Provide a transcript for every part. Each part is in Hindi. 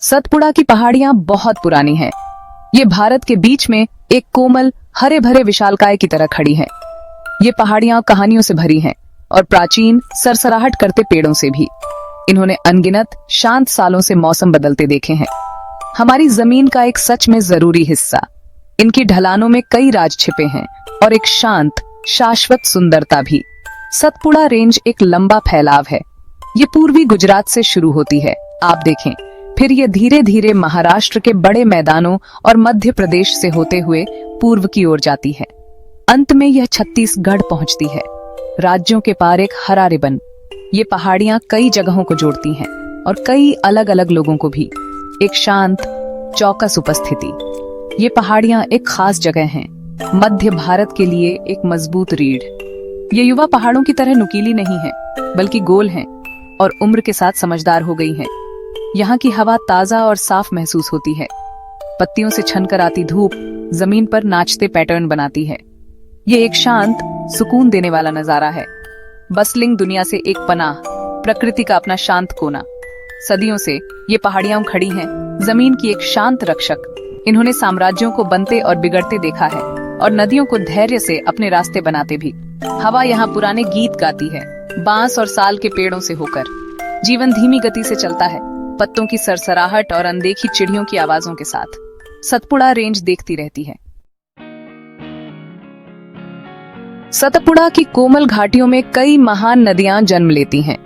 सतपुड़ा की पहाड़ियां बहुत पुरानी हैं। ये भारत के बीच में एक कोमल हरे भरे विशालकाय की तरह खड़ी हैं। ये पहाड़ियां कहानियों से भरी हैं और प्राचीन सरसराहट करते पेड़ों से भी। इन्होंने अनगिनत शांत सालों से मौसम बदलते देखे हैं। हमारी जमीन का एक सच में जरूरी हिस्सा। इनकी ढलानों में कई राज छिपे हैं और एक शांत शाश्वत सुंदरता भी। सतपुड़ा रेंज एक लंबा फैलाव है। ये पूर्वी गुजरात से शुरू होती है, आप देखें, फिर ये धीरे धीरे महाराष्ट्र के बड़े मैदानों और मध्य प्रदेश से होते हुए पूर्व की ओर जाती है। अंत में यह छत्तीसगढ़ पहुंचती है। राज्यों के पार एक हरा रिबन। ये पहाड़ियां कई जगहों को जोड़ती हैं और कई अलग अलग लोगों को भी। एक शांत चौकस उपस्थिति। ये पहाड़ियां एक खास जगह हैं, मध्य भारत के लिए एक मजबूत रीढ़। ये युवा पहाड़ों की तरह नुकीली नहीं है, बल्कि गोल हैं और उम्र के साथ समझदार हो गई हैं। यहाँ की हवा ताजा और साफ महसूस होती है। पत्तियों से छनकर आती धूप जमीन पर नाचते पैटर्न बनाती है। ये एक शांत सुकून देने वाला नजारा है। बसलिंग दुनिया से एक पनाह, प्रकृति का अपना शांत कोना। सदियों से ये पहाड़ियां खड़ी हैं, जमीन की एक शांत रक्षक। इन्होंने साम्राज्यों को बनते और बिगड़ते देखा है और नदियों को धैर्य से अपने रास्ते बनाते भी। हवा यहाँ पुराने गीत गाती है, बांस और साल के पेड़ों से होकर। जीवन धीमी गति से चलता है, पत्तों की सरसराहट और अनदेखी चिड़ियों की आवाजों के साथ। सतपुड़ा रेंज देखती रहती है। सतपुड़ा की कोमल घाटियों में कई महान नदियां जन्म लेती हैं।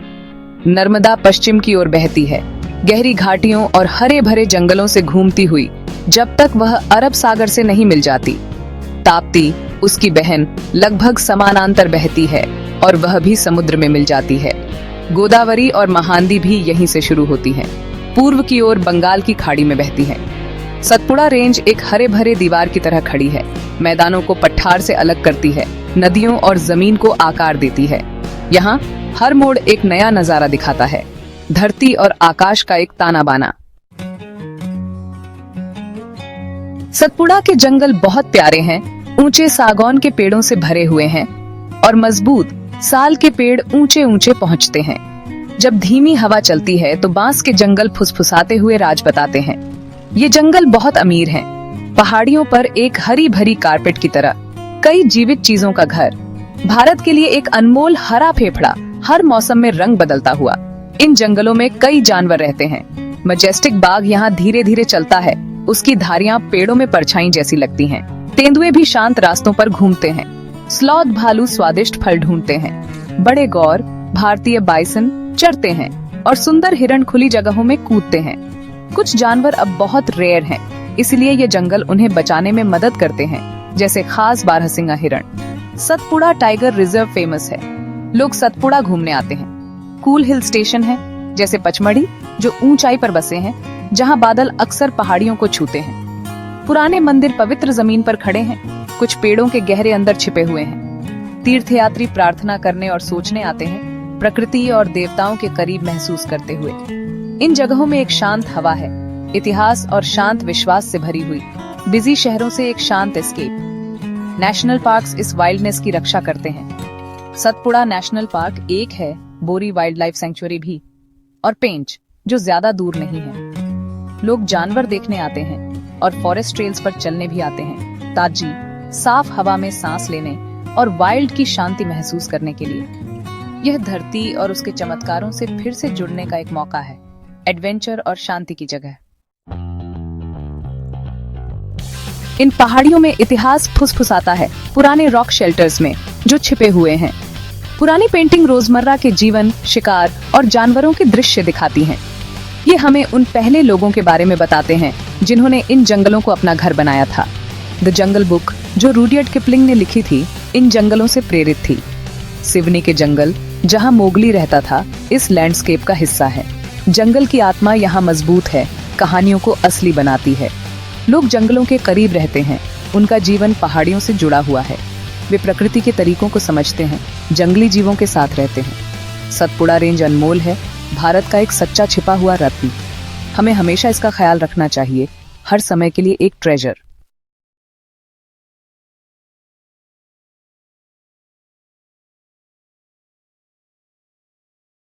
नर्मदा पश्चिम की ओर बहती है, गहरी घाटियों और हरे भरे जंगलों से घूमती हुई, जब तक वह अरब सागर से नहीं मिल जाती। ताप्ती, उसकी बहन, लगभग समानांतर बहती है और वह भी समुद्र में मिल जाती है। गोदावरी और महानदी भी यहीं से शुरू होती हैं। पूर्व की ओर बंगाल की खाड़ी में बहती है। सतपुड़ा रेंज एक हरे भरे दीवार की तरह खड़ी है। मैदानों को पठार से अलग करती है, नदियों और जमीन को आकार देती है। यहाँ हर मोड़ एक नया नजारा दिखाता है, धरती और आकाश का एक ताना बाना। सतपुड़ा के जंगल बहुत प्यारे हैं, ऊंचे सागौन के पेड़ों से भरे हुए हैं और मजबूत साल के पेड़ ऊंचे ऊंचे पहुंचते हैं। जब धीमी हवा चलती है तो बांस के जंगल फुसफुसाते हुए राज बताते हैं। ये जंगल बहुत अमीर हैं, पहाड़ियों पर एक हरी भरी कारपेट की तरह, कई जीवित चीजों का घर। भारत के लिए एक अनमोल हरा फेफड़ा, हर मौसम में रंग बदलता हुआ। इन जंगलों में कई जानवर रहते हैं। मजेस्टिक बाघ यहाँ धीरे धीरे चलता है, उसकी धारियां पेड़ों में परछाई जैसी लगती हैं। तेंदुए भी शांत रास्तों पर घूमते हैं। स्लॉथ भालू स्वादिष्ट फल ढूंढते हैं। बड़े गौर, भारतीय बाइसन चरते हैं और सुंदर हिरण खुली जगहों में कूदते हैं। कुछ जानवर अब बहुत रेयर हैं, इसलिए ये जंगल उन्हें बचाने में मदद करते हैं, जैसे खास बारहसिंगा हिरण। सतपुड़ा टाइगर रिजर्व फेमस है। लोग सतपुड़ा घूमने आते हैं। कूल हिल स्टेशन है, जैसे पचमढ़ी, जो ऊंचाई पर बसे हैं, जहां बादल अक्सर पहाड़ियों को छूते हैं। पुराने मंदिर पवित्र जमीन पर खड़े हैं, कुछ पेड़ों के गहरे अंदर छिपे हुए हैं। तीर्थयात्री प्रार्थना करने और सोचने आते हैं, प्रकृति और देवताओं के करीब महसूस करते हुए। इन जगहों में एक शांत हवा है, इतिहास और शांत विश्वास से भरी हुई। बिजी शहरों से एक शांत एस्केप। नेशनल पार्क्स इस वाइल्डनेस की रक्षा करते हैं। सतपुड़ा नेशनल पार्क एक है, बोरी वाइल्ड लाइफ सेंचुरी भी, और पेंच, जो ज्यादा दूर नहीं है। लोग जानवर देखने आते हैं और फॉरेस्ट ट्रेल्स पर चलने भी आते हैं, ताजी साफ हवा में सांस लेने और वाइल्ड की शांति महसूस करने के लिए। यह धरती और उसके चमत्कारों से फिर से जुड़ने का एक मौका है, एडवेंचर और शांति की जगह। इन पहाड़ियों में इतिहास फुसफुसाता है, पुराने रॉक शेल्टर्स में जो छिपे हुए हैं। पुरानी पेंटिंग रोजमर्रा के जीवन, शिकार और जानवरों के दृश्य दिखाती हैं। ये हमें उन पहले लोगों के बारे में बताते हैं जिन्होंने इन जंगलों को अपना घर बनाया था। द जंगल बुक, जो रुडयार्ड किपलिंग ने लिखी थी, इन जंगलों से प्रेरित थी। सिवनी के जंगल, जहां मोगली रहता था, इस लैंडस्केप का हिस्सा है। जंगल की आत्मा यहाँ मजबूत है, कहानियों को असली बनाती है। लोग जंगलों के करीब रहते हैं, उनका जीवन पहाड़ियों से जुड़ा हुआ है। वे प्रकृति के तरीकों को समझते हैं, जंगली जीवों के साथ रहते हैं। सतपुड़ा रेंज अनमोल है, भारत का एक सच्चा छिपा हुआ रत्न। हमें हमेशा इसका ख्याल रखना चाहिए, हर समय के लिए एक ट्रेजर।